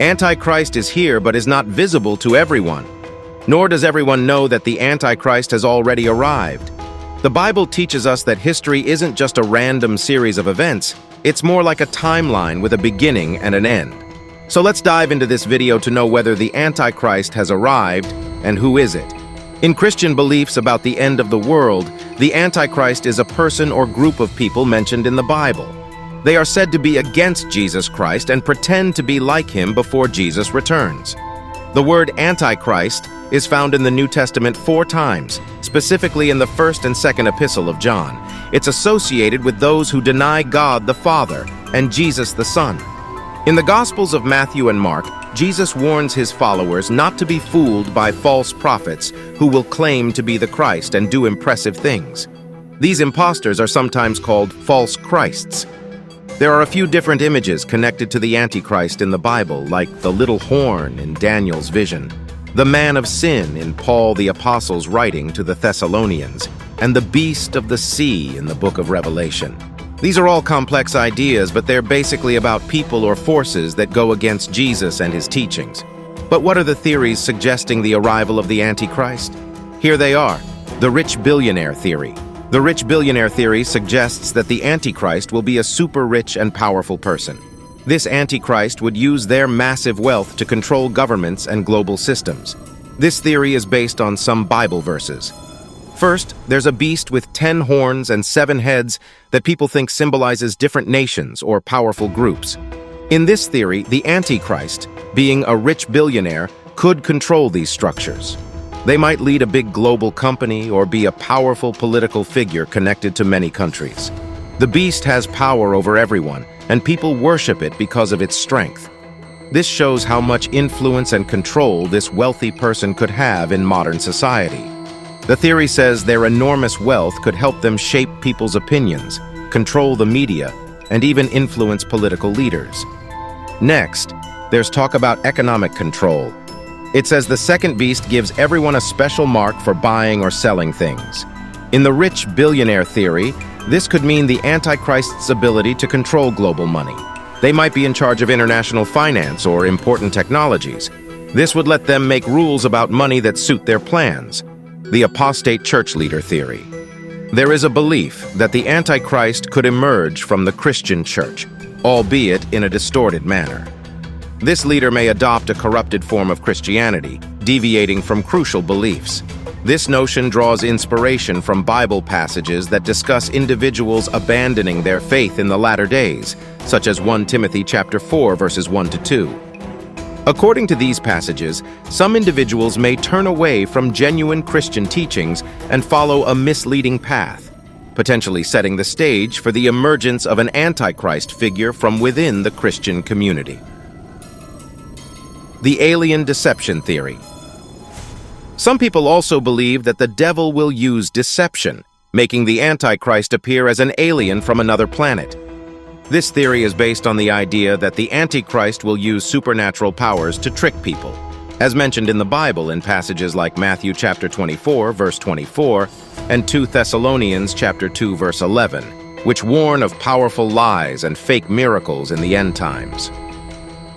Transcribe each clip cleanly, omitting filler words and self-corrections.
Antichrist is here but is not visible to everyone. Nor does everyone know that the Antichrist has already arrived. The Bible teaches us that history isn't just a random series of events, it's more like a timeline with a beginning and an end. So let's dive into this video to know whether the Antichrist has arrived and who is it. In Christian beliefs about the end of the world, the Antichrist is a person or group of people mentioned in the Bible. They are said to be against Jesus Christ and pretend to be like him before Jesus returns. The word Antichrist is found in the New Testament 4 times, specifically in the 1st and 2nd Epistle of John. It's associated with those who deny God the Father and Jesus the Son. In the Gospels of Matthew and Mark, Jesus warns his followers not to be fooled by false prophets who will claim to be the Christ and do impressive things. These impostors are sometimes called false Christs. There are a few different images connected to the Antichrist in the Bible, like the little horn in Daniel's vision, the man of sin in Paul the Apostle's writing to the Thessalonians, and the beast of the sea in the book of Revelation. These are all complex ideas, but they're basically about people or forces that go against Jesus and his teachings. But what are the theories suggesting the arrival of the Antichrist? Here they are. The rich billionaire theory. The rich billionaire theory suggests that the Antichrist will be a super rich and powerful person. This Antichrist would use their massive wealth to control governments and global systems. This theory is based on some Bible verses. First, there's a beast with 10 horns and 7 heads that people think symbolizes different nations or powerful groups. In this theory, the Antichrist, being a rich billionaire, could control these structures. They might lead a big global company or be a powerful political figure connected to many countries. The beast has power over everyone, and people worship it because of its strength. This shows how much influence and control this wealthy person could have in modern society. The theory says their enormous wealth could help them shape people's opinions, control the media, and even influence political leaders. Next, there's talk about economic control. It says the second beast gives everyone a special mark for buying or selling things. In the rich billionaire theory, this could mean the Antichrist's ability to control global money. They might be in charge of international finance or important technologies. This would let them make rules about money that suit their plans. The apostate church leader theory. There is a belief that the Antichrist could emerge from the Christian church, albeit in a distorted manner. This leader may adopt a corrupted form of Christianity, deviating from crucial beliefs. This notion draws inspiration from Bible passages that discuss individuals abandoning their faith in the latter days, such as 1 Timothy chapter 4, verses 1 to 2. According to these passages, some individuals may turn away from genuine Christian teachings and follow a misleading path, potentially setting the stage for the emergence of an Antichrist figure from within the Christian community. The alien deception theory. Some people also believe that the devil will use deception, making the Antichrist appear as an alien from another planet. This theory is based on the idea that the Antichrist will use supernatural powers to trick people, as mentioned in the Bible in passages like Matthew chapter 24, verse 24, and 2 Thessalonians chapter 2, verse 11, which warn of powerful lies and fake miracles in the end times.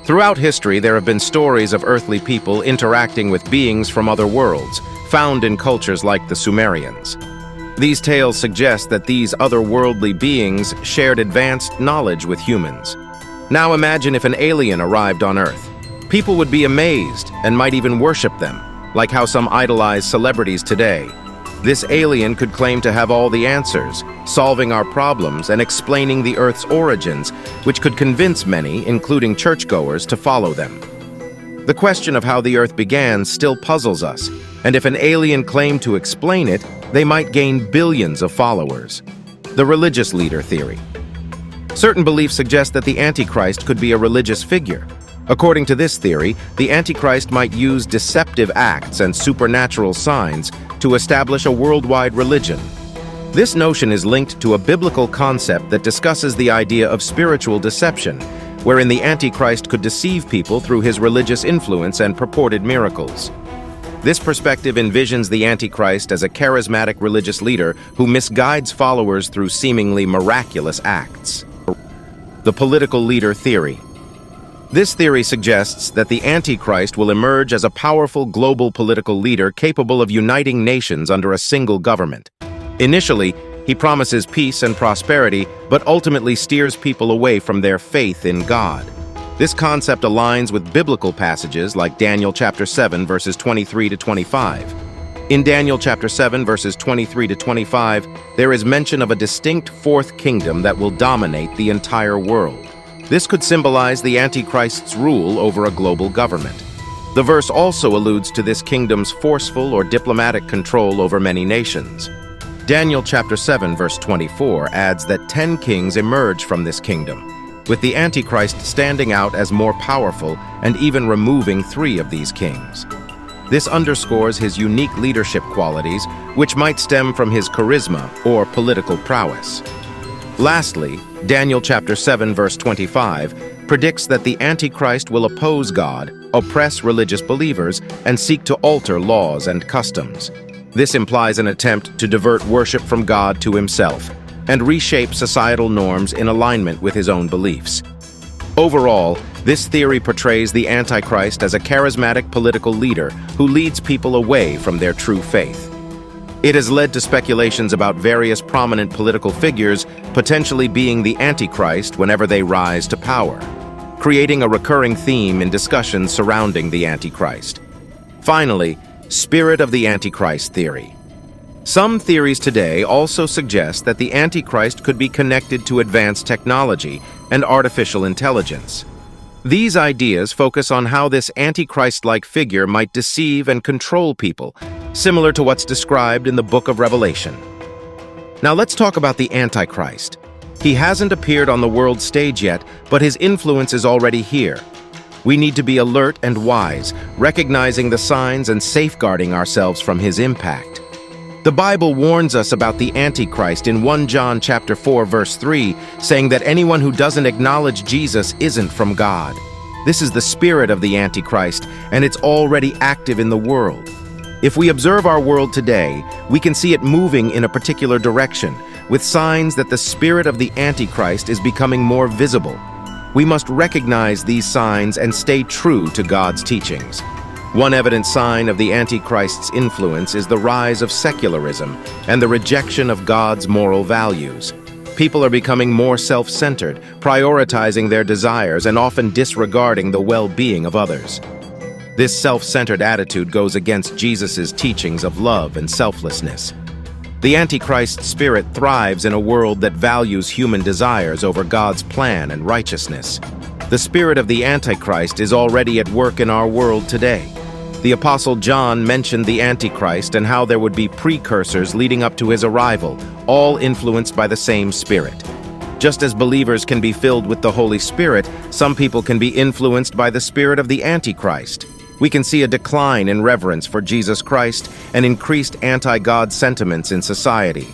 Throughout history, there have been stories of earthly people interacting with beings from other worlds, found in cultures like the Sumerians. These tales suggest that these otherworldly beings shared advanced knowledge with humans. Now imagine if an alien arrived on Earth. People would be amazed and might even worship them, like how some idolize celebrities today. This alien could claim to have all the answers, solving our problems and explaining the Earth's origins, which could convince many, including churchgoers, to follow them. The question of how the Earth began still puzzles us, and if an alien claimed to explain it, they might gain billions of followers. The religious leader theory. Certain beliefs suggest that the Antichrist could be a religious figure. According to this theory, the Antichrist might use deceptive acts and supernatural signs to establish a worldwide religion. This notion is linked to a biblical concept that discusses the idea of spiritual deception, wherein the Antichrist could deceive people through his religious influence and purported miracles. This perspective envisions the Antichrist as a charismatic religious leader who misguides followers through seemingly miraculous acts. The political leader theory. This theory suggests that the Antichrist will emerge as a powerful global political leader capable of uniting nations under a single government. Initially, he promises peace and prosperity, but ultimately steers people away from their faith in God. This concept aligns with biblical passages like Daniel chapter 7, verses 23 to 25. In Daniel chapter 7, verses 23 to 25, there is mention of a distinct fourth kingdom that will dominate the entire world. This could symbolize the Antichrist's rule over a global government. The verse also alludes to this kingdom's forceful or diplomatic control over many nations. Daniel chapter 7, verse 24 adds that 10 kings emerge from this kingdom, with the Antichrist standing out as more powerful and even removing 3 of these kings. This underscores his unique leadership qualities, which might stem from his charisma or political prowess. Lastly, Daniel chapter 7, verse 25 predicts that the Antichrist will oppose God, oppress religious believers, and seek to alter laws and customs. This implies an attempt to divert worship from God to himself and reshape societal norms in alignment with his own beliefs. Overall, this theory portrays the Antichrist as a charismatic political leader who leads people away from their true faith. It has led to speculations about various prominent political figures potentially being the Antichrist whenever they rise to power, creating a recurring theme in discussions surrounding the Antichrist. Finally, Spirit of the Antichrist theory. Some theories today also suggest that the Antichrist could be connected to advanced technology and artificial intelligence. These ideas focus on how this Antichrist-like figure might deceive and control people, similar to what's described in the book of Revelation. Now let's talk about the Antichrist. He hasn't appeared on the world stage yet, but his influence is already here. We need to be alert and wise, recognizing the signs and safeguarding ourselves from his impact. The Bible warns us about the Antichrist in 1 John chapter 4, verse 3, saying that anyone who doesn't acknowledge Jesus isn't from God. This is the spirit of the Antichrist, and it's already active in the world. If we observe our world today, we can see it moving in a particular direction, with signs that the spirit of the Antichrist is becoming more visible. We must recognize these signs and stay true to God's teachings. One evident sign of the Antichrist's influence is the rise of secularism and the rejection of God's moral values. People are becoming more self-centered, prioritizing their desires and often disregarding the well-being of others. This self-centered attitude goes against Jesus' teachings of love and selflessness. The Antichrist spirit thrives in a world that values human desires over God's plan and righteousness. The spirit of the Antichrist is already at work in our world today. The Apostle John mentioned the Antichrist and how there would be precursors leading up to his arrival, all influenced by the same Spirit. Just as believers can be filled with the Holy Spirit, some people can be influenced by the spirit of the Antichrist. We can see a decline in reverence for Jesus Christ and increased anti-God sentiments in society.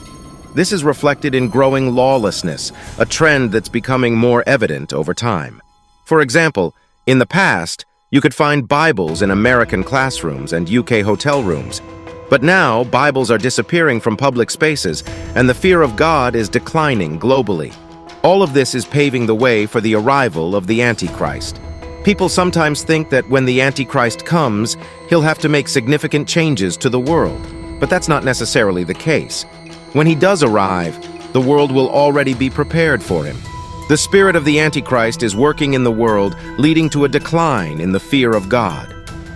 This is reflected in growing lawlessness, a trend that's becoming more evident over time. For example, in the past, you could find Bibles in American classrooms and UK hotel rooms. But now, Bibles are disappearing from public spaces, and the fear of God is declining globally. All of this is paving the way for the arrival of the Antichrist. People sometimes think that when the Antichrist comes, he'll have to make significant changes to the world. But that's not necessarily the case. When he does arrive, the world will already be prepared for him. The spirit of the Antichrist is working in the world, leading to a decline in the fear of God.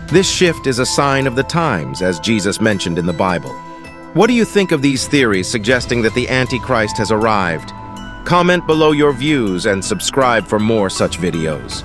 This shift is a sign of the times, as Jesus mentioned in the Bible. What do you think of these theories suggesting that the Antichrist has arrived? Comment below your views and subscribe for more such videos.